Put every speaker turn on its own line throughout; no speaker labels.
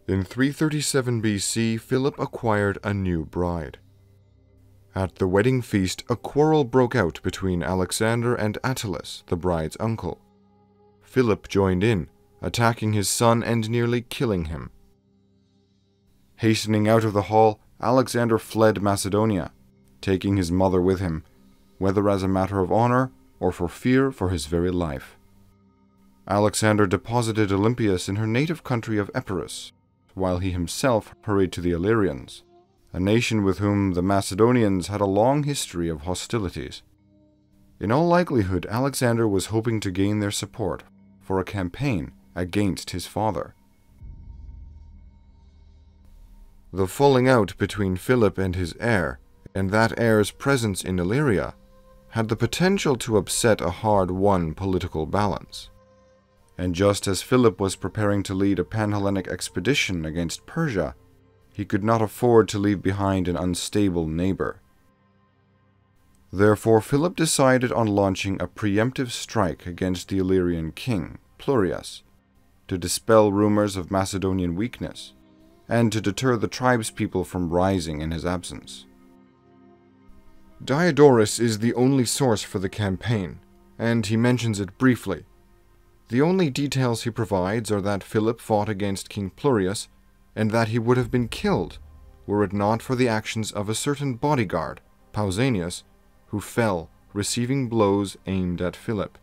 In 337 BC, Philip acquired a new bride. At the wedding feast, a quarrel broke out between Alexander and Attalus, the bride's uncle. Philip joined in, attacking his son and nearly killing him. Hastening out of the hall, Alexander fled Macedonia, taking his mother with him, whether as a matter of honor or for fear for his very life. Alexander deposited Olympias in her native country of Epirus, while he himself hurried to the Illyrians, a nation with whom the Macedonians had a long history of hostilities. In all likelihood, Alexander was hoping to gain their support for a campaign against his father. The falling out between Philip and his heir, and that heir's presence in Illyria, had the potential to upset a hard-won political balance. And just as Philip was preparing to lead a Panhellenic expedition against Persia, he could not afford to leave behind an unstable neighbor. Therefore, Philip decided on launching a preemptive strike against the Illyrian king, Plurius, to dispel rumors of Macedonian weakness, and to deter the tribespeople from rising in his absence. Diodorus is the only source for the campaign, and he mentions it briefly. The only details he provides are that Philip fought against King Plurius, and that he would have been killed were it not for the actions of a certain bodyguard, Pausanias, who fell, receiving blows aimed at Philip.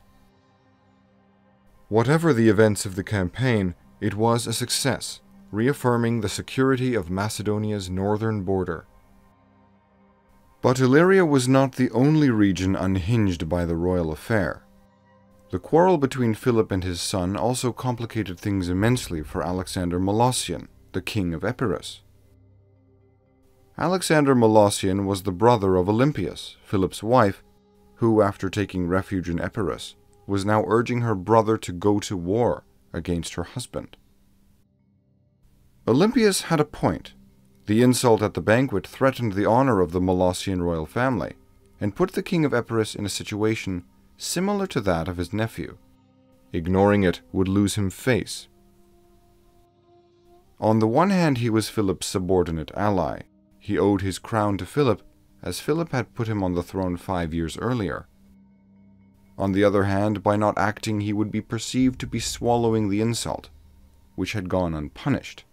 Whatever the events of the campaign, it was a success, reaffirming the security of Macedonia's northern border. But Illyria was not the only region unhinged by the royal affair. The quarrel between Philip and his son also complicated things immensely for Alexander Molossian, the king of Epirus. Alexander Molossian was the brother of Olympias, Philip's wife, who, after taking refuge in Epirus, was now urging her brother to go to war against her husband. Olympias had a point. The insult at the banquet threatened the honor of the Molossian royal family, and put the king of Epirus in a situation similar to that of his nephew. Ignoring it would lose him face. On the one hand, he was Philip's subordinate ally. He owed his crown to Philip, as Philip had put him on the throne 5 years earlier. On the other hand, by not acting, he would be perceived to be swallowing the insult, which had gone unpunished.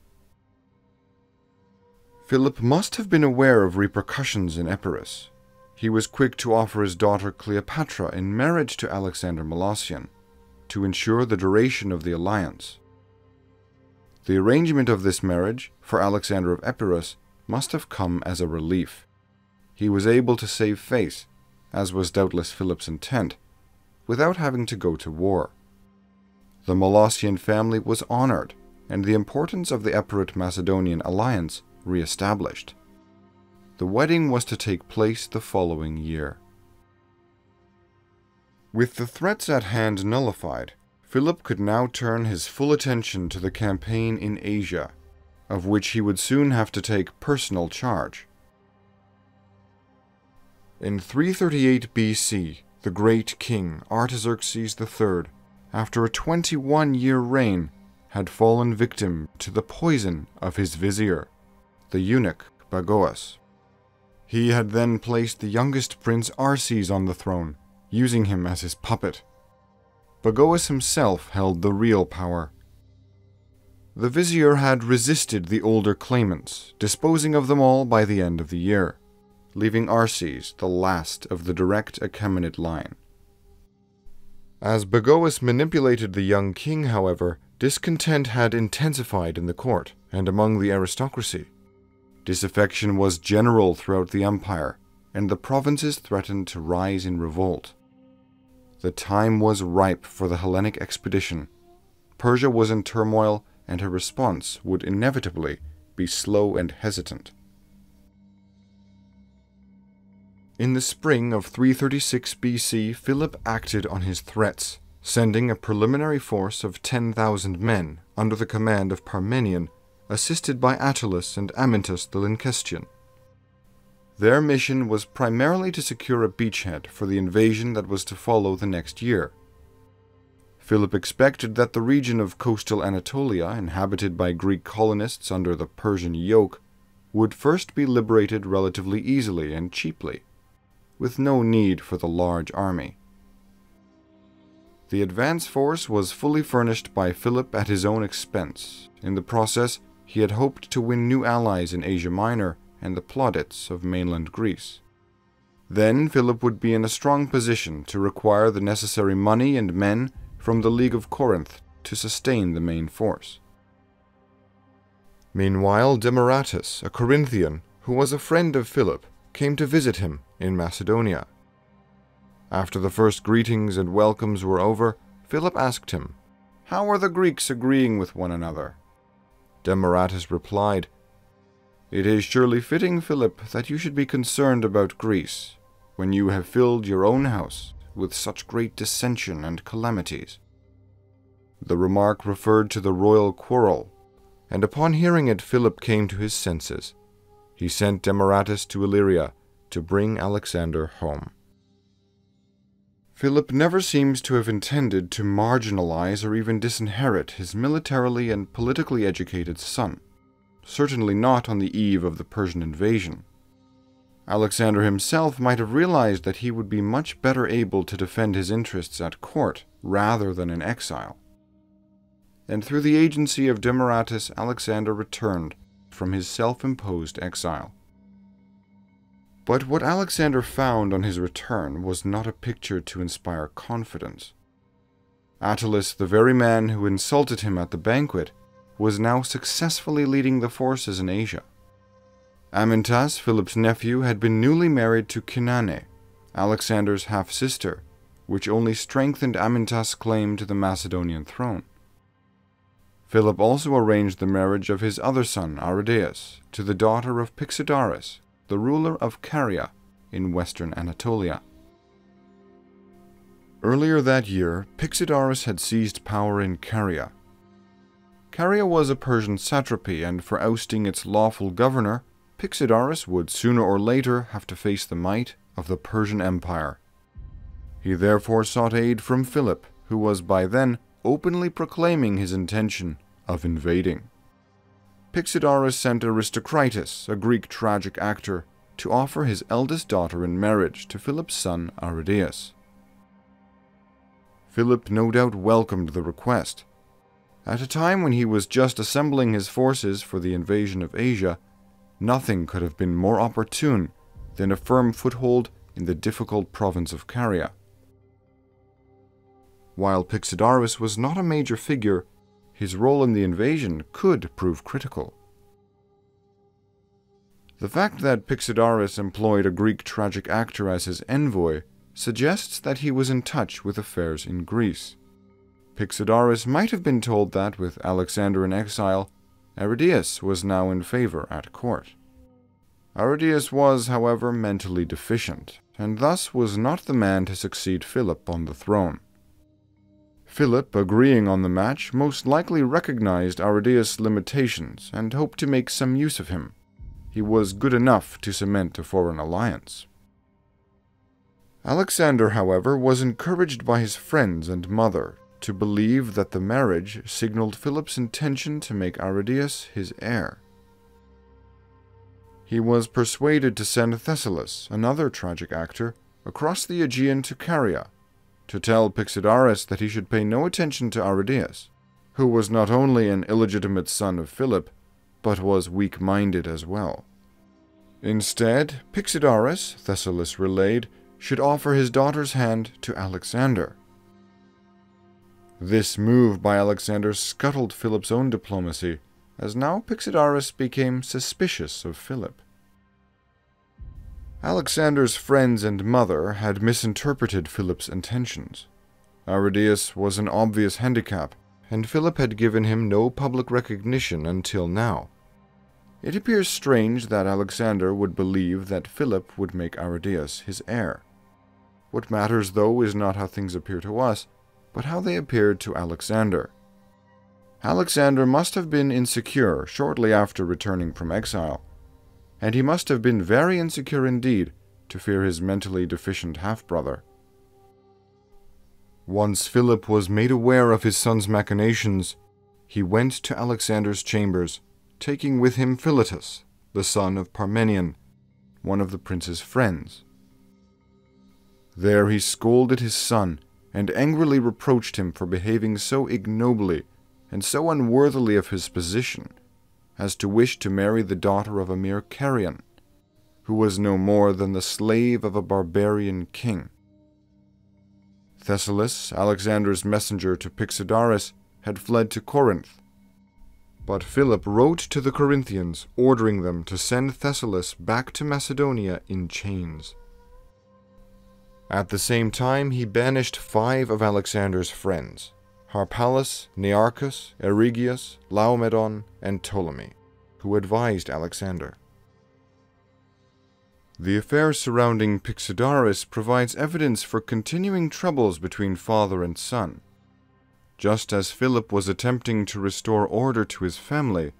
Philip must have been aware of repercussions in Epirus. He was quick to offer his daughter Cleopatra in marriage to Alexander Molossian, to ensure the duration of the alliance. The arrangement of this marriage, for Alexander of Epirus, must have come as a relief. He was able to save face, as was doubtless Philip's intent, without having to go to war. The Molossian family was honored, and the importance of the Epirot-Macedonian alliance re-established. The wedding was to take place the following year. With the threats at hand nullified, Philip could now turn his full attention to the campaign in Asia, of which he would soon have to take personal charge. In 338 BC, the great king Artaxerxes III, after a 21-year reign, had fallen victim to the poison of his vizier, the eunuch Bagoas. He had then placed the youngest prince Arses on the throne, using him as his puppet. Bagoas himself held the real power. The vizier had resisted the older claimants, disposing of them all by the end of the year, leaving Arses the last of the direct Achaemenid line. As Bagoas manipulated the young king, however, discontent had intensified in the court and among the aristocracy. Disaffection was general throughout the empire, and the provinces threatened to rise in revolt. The time was ripe for the Hellenic expedition. Persia was in turmoil, and her response would inevitably be slow and hesitant. In the spring of 336 BC, Philip acted on his threats, sending a preliminary force of 10,000 men under the command of Parmenion, assisted by Attalus and Amyntas the Lyncestian. Their mission was primarily to secure a beachhead for the invasion that was to follow the next year. Philip expected that the region of coastal Anatolia, inhabited by Greek colonists under the Persian yoke, would first be liberated relatively easily and cheaply, with no need for the large army. The advance force was fully furnished by Philip at his own expense. In the process, he had hoped to win new allies in Asia Minor and the plaudits of mainland Greece. Then Philip would be in a strong position to require the necessary money and men from the League of Corinth to sustain the main force. Meanwhile, Demaratus, a Corinthian who was a friend of Philip, came to visit him in Macedonia. After the first greetings and welcomes were over, Philip asked him, "How are the Greeks agreeing with one another?" Demaratus replied, "It is surely fitting, Philip, that you should be concerned about Greece, when you have filled your own house with such great dissension and calamities." The remark referred to the royal quarrel, and upon hearing it Philip came to his senses. He sent Demaratus to Illyria to bring Alexander home. Philip never seems to have intended to marginalize or even disinherit his militarily and politically educated son, certainly not on the eve of the Persian invasion. Alexander himself might have realized that he would be much better able to defend his interests at court rather than in exile. And through the agency of Demaratus, Alexander returned from his self-imposed exile. But what Alexander found on his return was not a picture to inspire confidence. Attalus, the very man who insulted him at the banquet, was now successfully leading the forces in Asia. Amyntas, Philip's nephew, had been newly married to Cinane, Alexander's half-sister, which only strengthened Amyntas' claim to the Macedonian throne. Philip also arranged the marriage of his other son, Aridaeus, to the daughter of Pixodarus, the ruler of Caria in western Anatolia. Earlier that year, Pixodarus had seized power in Caria. Caria was a Persian satrapy, and for ousting its lawful governor, Pixodarus would sooner or later have to face the might of the Persian Empire. He therefore sought aid from Philip, who was by then openly proclaiming his intention of invading. Pixodarus sent Aristocratus, a Greek tragic actor, to offer his eldest daughter in marriage to Philip's son Aridaeus. Philip no doubt welcomed the request. At a time when he was just assembling his forces for the invasion of Asia, nothing could have been more opportune than a firm foothold in the difficult province of Caria. While Pixodarus was not a major figure, his role in the invasion could prove critical. The fact that Pixodarus employed a Greek tragic actor as his envoy suggests that he was in touch with affairs in Greece. Pixodarus might have been told that, with Alexander in exile, Aridaeus was now in favor at court. Aridaeus was, however, mentally deficient, and thus was not the man to succeed Philip on the throne. Philip, agreeing on the match, most likely recognized Aridaeus' limitations and hoped to make some use of him. He was good enough to cement a foreign alliance. Alexander, however, was encouraged by his friends and mother to believe that the marriage signaled Philip's intention to make Aridaeus his heir. He was persuaded to send Thessalus, another tragic actor, across the Aegean to Caria, to tell Pixodarus that he should pay no attention to Aridaeus, who was not only an illegitimate son of Philip, but was weak-minded as well. Instead, Pixodarus, Thessalus relayed, should offer his daughter's hand to Alexander. This move by Alexander scuttled Philip's own diplomacy, as now Pixodarus became suspicious of Philip. Alexander's friends and mother had misinterpreted Philip's intentions. Aridaeus was an obvious handicap, and Philip had given him no public recognition until now. It appears strange that Alexander would believe that Philip would make Aridaeus his heir. What matters, though, is not how things appear to us, but how they appeared to Alexander. Alexander must have been insecure shortly after returning from exile, and he must have been very insecure indeed to fear his mentally deficient half-brother. Once Philip was made aware of his son's machinations, he went to Alexander's chambers, taking with him Philotas, the son of Parmenion, one of the prince's friends. There he scolded his son and angrily reproached him for behaving so ignobly and so unworthily of his position as to wish to marry the daughter of a mere Carian, who was no more than the slave of a barbarian king. Thessalus, Alexander's messenger to Pixodarus, had fled to Corinth, but Philip wrote to the Corinthians ordering them to send Thessalus back to Macedonia in chains. At the same time, he banished 5 of Alexander's friends, Harpalus, Nearchus, Erigius, Laomedon, and Ptolemy, who advised Alexander. The affair surrounding Pixodarus provides evidence for continuing troubles between father and son. Just as Philip was attempting to restore order to his family,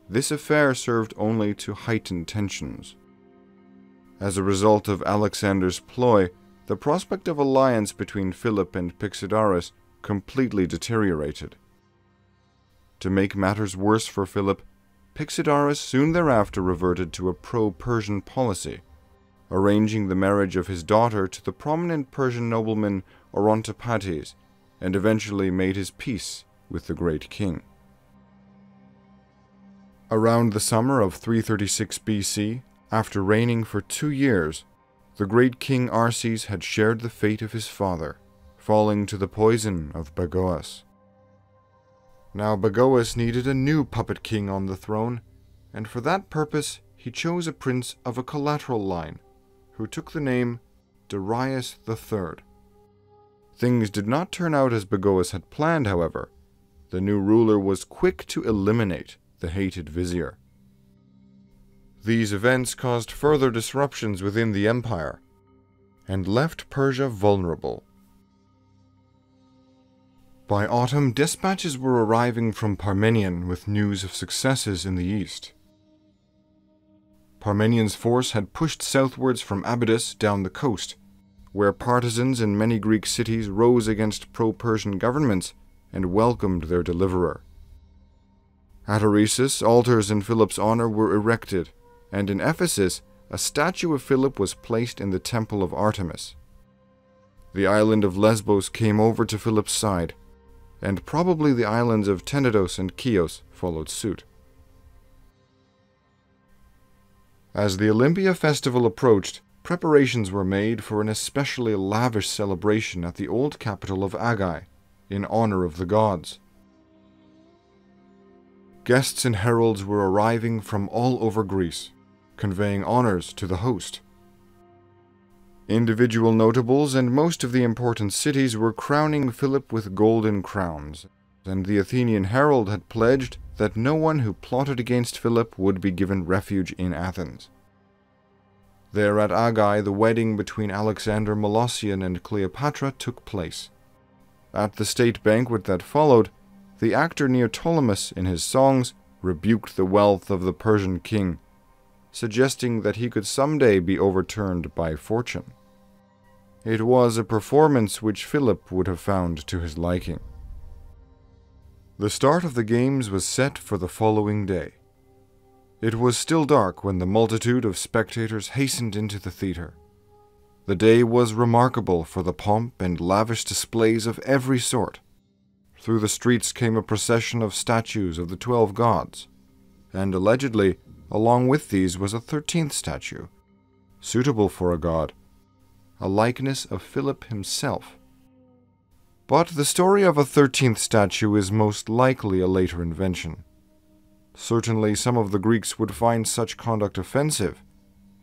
this affair served only to heighten tensions. As a result of Alexander's ploy, the prospect of alliance between Philip and Pixodarus completely deteriorated. To make matters worse for Philip, Pixodarus soon thereafter reverted to a pro-Persian policy, arranging the marriage of his daughter to the prominent Persian nobleman Orontopates, and eventually made his peace with the great king. Around the summer of 336 BC, after reigning for 2 years, the great king Arses had shared the fate of his father, falling to the poison of Bagoas. Now Bagoas needed a new puppet king on the throne, and for that purpose he chose a prince of a collateral line, who took the name Darius III. Things did not turn out as Bagoas had planned, however. The new ruler was quick to eliminate the hated vizier. These events caused further disruptions within the empire, and left Persia vulnerable. By autumn, dispatches were arriving from Parmenion with news of successes in the east. Parmenion's force had pushed southwards from Abydos down the coast, where partisans in many Greek cities rose against pro-Persian governments and welcomed their deliverer. At Eresus, altars in Philip's honor were erected, and in Ephesus, a statue of Philip was placed in the temple of Artemis. The island of Lesbos came over to Philip's side, and probably the islands of Tenedos and Chios followed suit. As the Olympia festival approached, preparations were made for an especially lavish celebration at the old capital of Aegae, in honor of the gods. Guests and heralds were arriving from all over Greece, conveying honors to the host. Individual notables and most of the important cities were crowning Philip with golden crowns, and the Athenian herald had pledged that no one who plotted against Philip would be given refuge in Athens. There at Aegae, the wedding between Alexander Molossian and Cleopatra took place. At the state banquet that followed, the actor Neoptolemus in his songs rebuked the wealth of the Persian king, suggesting that he could someday be overturned by fortune. It was a performance which Philip would have found to his liking. The start of the games was set for the following day. It was still dark when the multitude of spectators hastened into the theater. The day was remarkable for the pomp and lavish displays of every sort. Through the streets came a procession of statues of the 12 gods, and allegedly, along with these was a 13th statue, suitable for a god, a likeness of Philip himself. But the story of a 13th statue is most likely a later invention. Certainly some of the Greeks would find such conduct offensive,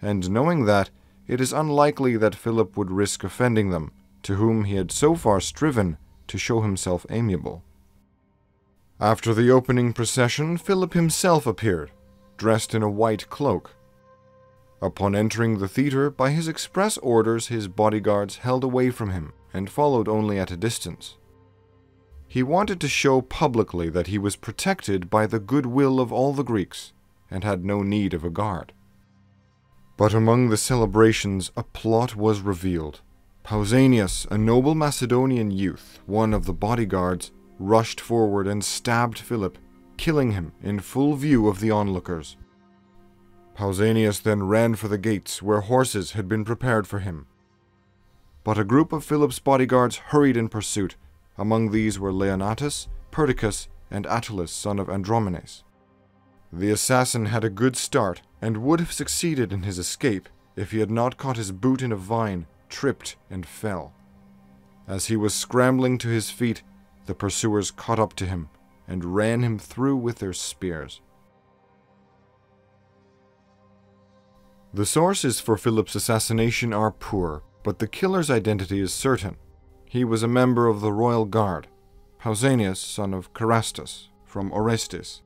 and knowing that, it is unlikely that Philip would risk offending them, to whom he had so far striven to show himself amiable. After the opening procession, Philip himself appeared, dressed in a white cloak. Upon entering the theater, by his express orders his bodyguards held away from him and followed only at a distance. He wanted to show publicly that he was protected by the goodwill of all the Greeks and had no need of a guard. But among the celebrations a plot was revealed, Pausanias, a noble Macedonian youth, one of the bodyguards, rushed forward and stabbed Philip, killing him in full view of the onlookers. Pausanias then ran for the gates where horses had been prepared for him. But a group of Philip's bodyguards hurried in pursuit. Among these were Leonatus, Perdiccas, and Attalus, son of Andromenes. The assassin had a good start and would have succeeded in his escape if he had not caught his boot in a vine, tripped, and fell. As he was scrambling to his feet, the pursuers caught up to him and ran him through with their spears. The sources for Philip's assassination are poor, but the killer's identity is certain. He was a member of the royal guard, Pausanias, son of Carastus, from Orestis.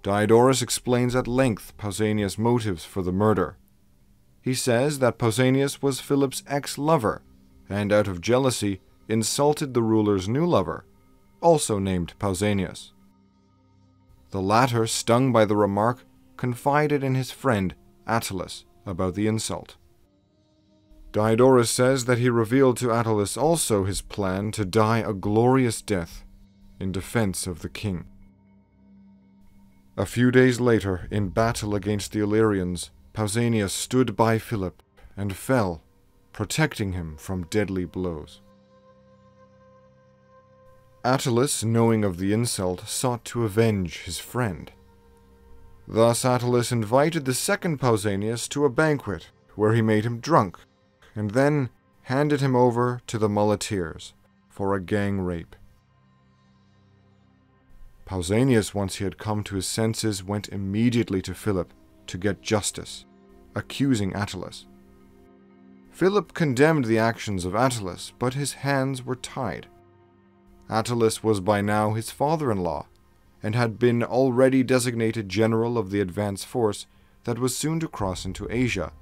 Diodorus explains at length Pausanias' motives for the murder. He says that Pausanias was Philip's ex-lover, and out of jealousy insulted the ruler's new lover, also named Pausanias. The latter, stung by the remark, confided in his friend Attalus about the insult. Diodorus says that he revealed to Attalus also his plan to die a glorious death in defense of the king. A few days later, in battle against the Illyrians, Pausanias stood by Philip and fell, protecting him from deadly blows. Attalus, knowing of the insult, sought to avenge his friend. Thus Attalus invited the second Pausanias to a banquet, where he made him drunk, and then handed him over to the muleteers for a gang rape. Pausanias, once he had come to his senses, went immediately to Philip to get justice, accusing Attalus. Philip condemned the actions of Attalus, but his hands were tied. Attalus was by now his father-in-law, and had been already designated general of the advance force that was soon to cross into Asia,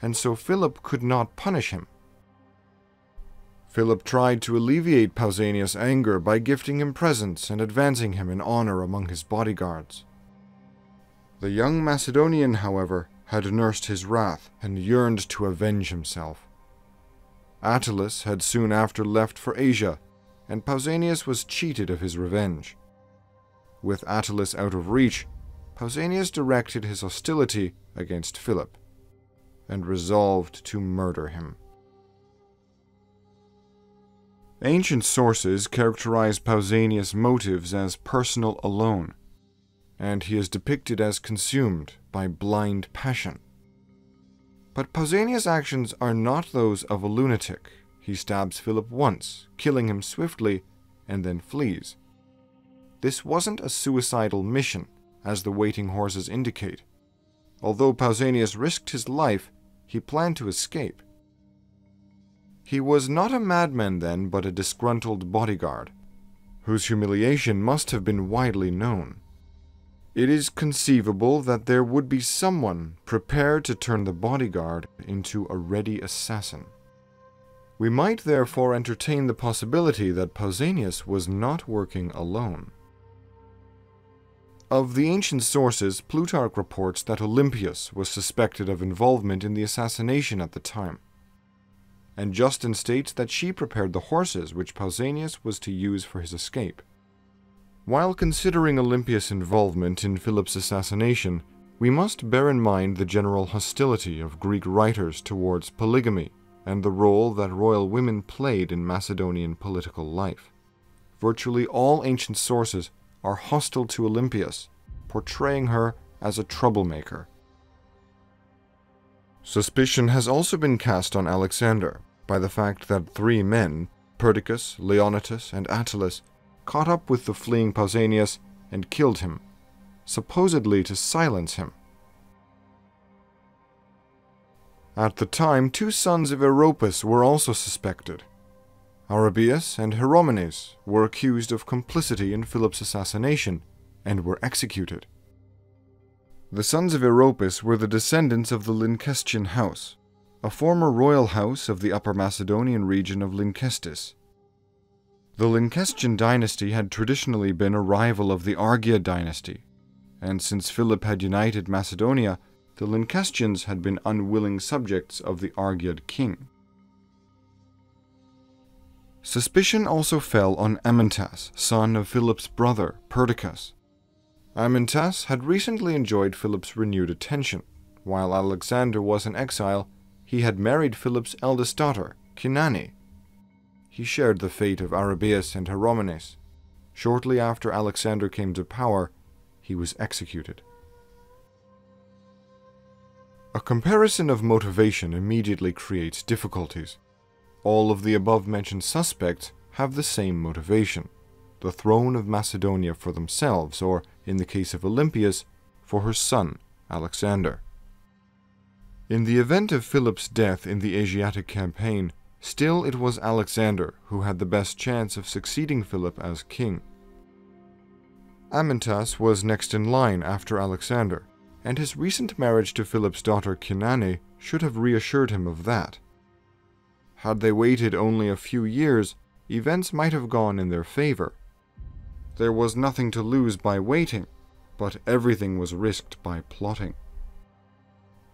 and so Philip could not punish him. Philip tried to alleviate Pausanias' anger by gifting him presents and advancing him in honor among his bodyguards. The young Macedonian, however, had nursed his wrath and yearned to avenge himself. Attalus had soon after left for Asia, and Pausanias was cheated of his revenge. With Attalus out of reach, Pausanias directed his hostility against Philip, and resolved to murder him. Ancient sources characterize Pausanias' motives as personal alone, and he is depicted as consumed by blind passion. But Pausanias' actions are not those of a lunatic. He stabs Philip once, killing him swiftly, and then flees. This wasn't a suicidal mission, as the waiting horses indicate. Although Pausanias risked his life, he planned to escape. He was not a madman then, but a disgruntled bodyguard, whose humiliation must have been widely known. It is conceivable that there would be someone prepared to turn the bodyguard into a ready assassin. We might therefore entertain the possibility that Pausanias was not working alone. Of the ancient sources, Plutarch reports that Olympias was suspected of involvement in the assassination at the time, and Justin states that she prepared the horses which Pausanias was to use for his escape. While considering Olympias' involvement in Philip's assassination, we must bear in mind the general hostility of Greek writers towards polygamy and the role that royal women played in Macedonian political life. Virtually all ancient sources are hostile to Olympias, portraying her as a troublemaker. Suspicion has also been cast on Alexander by the fact that three men, Perdiccas, Leonatus, and Attalus, caught up with the fleeing Pausanias and killed him, supposedly to silence him. At the time, two sons of Europus were also suspected. Arabius and Hieromenes were accused of complicity in Philip's assassination and were executed. The sons of Europus were the descendants of the Lyncestian house, a former royal house of the Upper Macedonian region of Lynkestis. The Lyncestian dynasty had traditionally been a rival of the Aegae dynasty, and since Philip had united Macedonia, the Lyncestians had been unwilling subjects of the Argead king. Suspicion also fell on Amyntas, son of Philip's brother, Perdiccas. Amyntas had recently enjoyed Philip's renewed attention. While Alexander was in exile, he had married Philip's eldest daughter, Cynane. He shared the fate of Arabius and Hieromenes. Shortly after Alexander came to power, he was executed. A comparison of motivation immediately creates difficulties. All of the above-mentioned suspects have the same motivation: the throne of Macedonia for themselves, or, in the case of Olympias, for her son, Alexander. In the event of Philip's death in the Asiatic campaign, still it was Alexander who had the best chance of succeeding Philip as king. Amyntas was next in line after Alexander, and his recent marriage to Philip's daughter Cynane should have reassured him of that. Had they waited only a few years, events might have gone in their favor. There was nothing to lose by waiting, but everything was risked by plotting.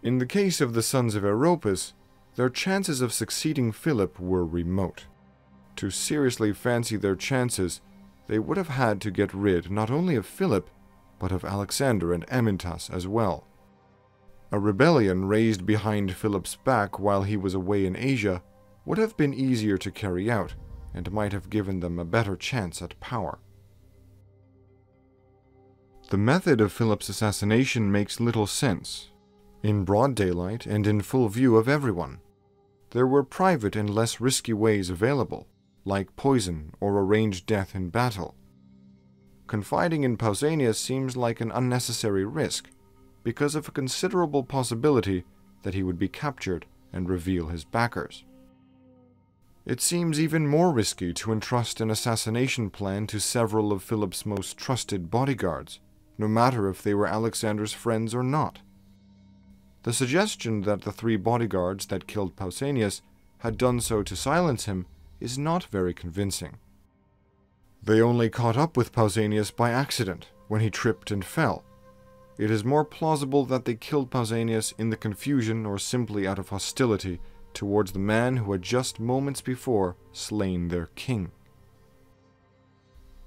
In the case of the sons of Europus, their chances of succeeding Philip were remote. To seriously fancy their chances, they would have had to get rid not only of Philip, but of Alexander and Amyntas as well. A rebellion raised behind Philip's back while he was away in Asia would have been easier to carry out, and might have given them a better chance at power. The method of Philip's assassination makes little sense. In broad daylight and in full view of everyone. There were private and less risky ways available, like poison or arranged death in battle. Confiding in Pausanias seems like an unnecessary risk, because of a considerable possibility that he would be captured and reveal his backers. It seems even more risky to entrust an assassination plan to several of Philip's most trusted bodyguards, no matter if they were Alexander's friends or not. The suggestion that the 3 bodyguards that killed Pausanias had done so to silence him is not very convincing. They only caught up with Pausanias by accident, when he tripped and fell. It is more plausible that they killed Pausanias in the confusion or simply out of hostility towards the man who had just moments before slain their king.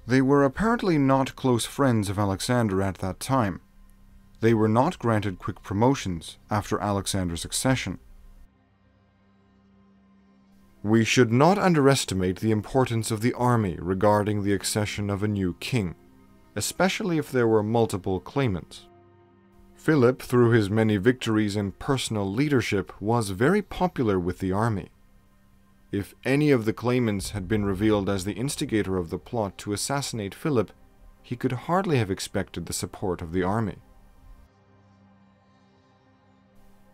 They were apparently not close friends of Alexander at that time. They were not granted quick promotions after Alexander's accession. We should not underestimate the importance of the army regarding the accession of a new king, especially if there were multiple claimants. Philip, through his many victories and personal leadership, was very popular with the army. If any of the claimants had been revealed as the instigator of the plot to assassinate Philip, he could hardly have expected the support of the army.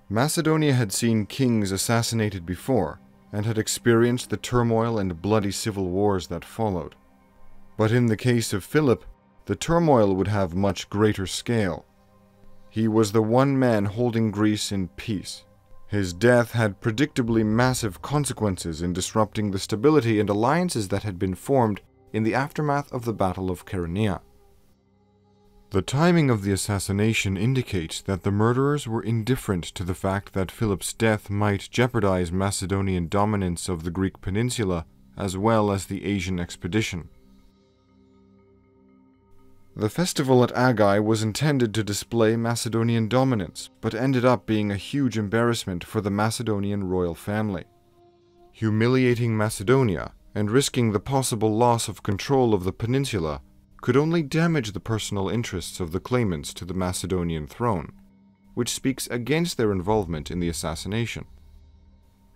Macedonia had seen kings assassinated before, and had experienced the turmoil and bloody civil wars that followed. But in the case of Philip, the turmoil would have much greater scale. He was the one man holding Greece in peace. His death had predictably massive consequences in disrupting the stability and alliances that had been formed in the aftermath of the Battle of Caria. The timing of the assassination indicates that the murderers were indifferent to the fact that Philip's death might jeopardize Macedonian dominance of the Greek peninsula as well as the Asian expedition. The festival at Aegae was intended to display Macedonian dominance, but ended up being a huge embarrassment for the Macedonian royal family. Humiliating Macedonia and risking the possible loss of control of the peninsula could only damage the personal interests of the claimants to the Macedonian throne, which speaks against their involvement in the assassination.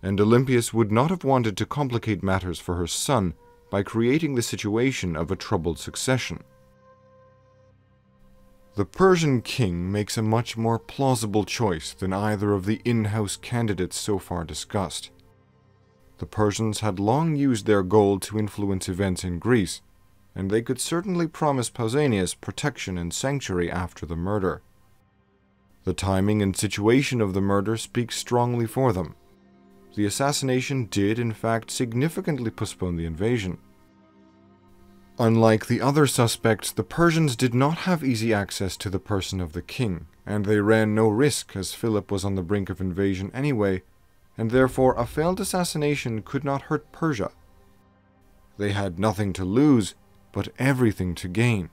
And Olympias would not have wanted to complicate matters for her son by creating the situation of a troubled succession. The Persian king makes a much more plausible choice than either of the in-house candidates so far discussed. The Persians had long used their gold to influence events in Greece, and they could certainly promise Pausanias protection and sanctuary after the murder. The timing and situation of the murder speaks strongly for them. The assassination did, in fact, significantly postpone the invasion. Unlike the other suspects, the Persians did not have easy access to the person of the king, and they ran no risk as Philip was on the brink of invasion anyway, and therefore a failed assassination could not hurt Persia. They had nothing to lose, but everything to gain.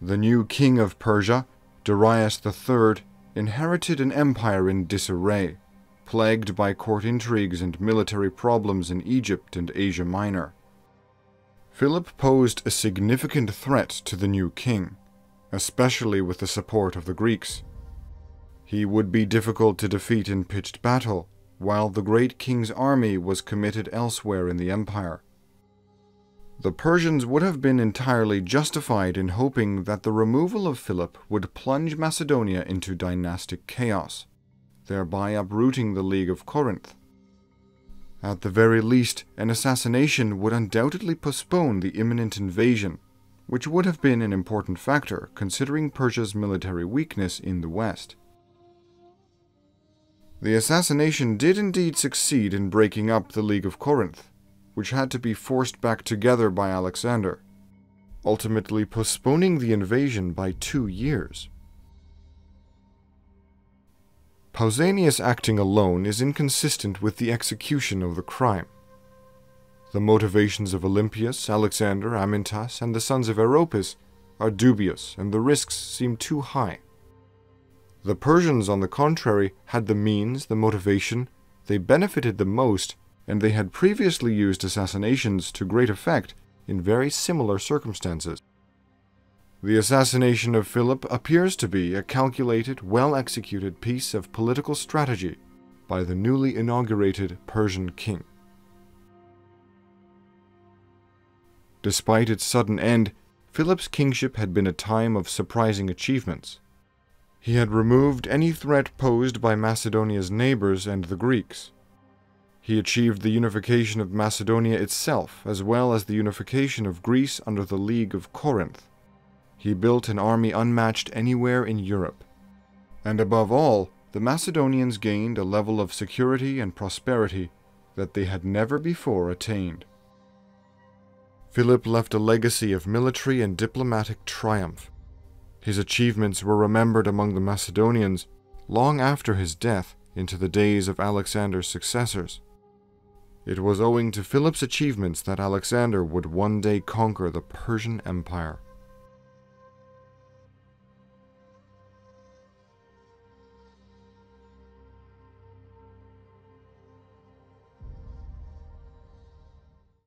The new king of Persia, Darius III, inherited an empire in disarray, plagued by court intrigues and military problems in Egypt and Asia Minor. Philip posed a significant threat to the new king, especially with the support of the Greeks. He would be difficult to defeat in pitched battle, while the great king's army was committed elsewhere in the empire. The Persians would have been entirely justified in hoping that the removal of Philip would plunge Macedonia into dynastic chaos, thereby uprooting the League of Corinth. At the very least, an assassination would undoubtedly postpone the imminent invasion, which would have been an important factor considering Persia's military weakness in the west. The assassination did indeed succeed in breaking up the League of Corinth, which had to be forced back together by Alexander, ultimately postponing the invasion by 2 years. Pausanias acting alone is inconsistent with the execution of the crime. The motivations of Olympias, Alexander, Amyntas, and the sons of Europus are dubious, and the risks seem too high. The Persians, on the contrary, had the means, the motivation, they benefited the most, and they had previously used assassinations to great effect in very similar circumstances. The assassination of Philip appears to be a calculated, well-executed piece of political strategy by the newly inaugurated Persian king. Despite its sudden end, Philip's kingship had been a time of surprising achievements. He had removed any threat posed by Macedonia's neighbors and the Greeks. He achieved the unification of Macedonia itself, as well as the unification of Greece under the League of Corinth. He built an army unmatched anywhere in Europe. And above all, the Macedonians gained a level of security and prosperity that they had never before attained. Philip left a legacy of military and diplomatic triumph. His achievements were remembered among the Macedonians long after his death into the days of Alexander's successors. It was owing to Philip's achievements that Alexander would one day conquer the Persian Empire.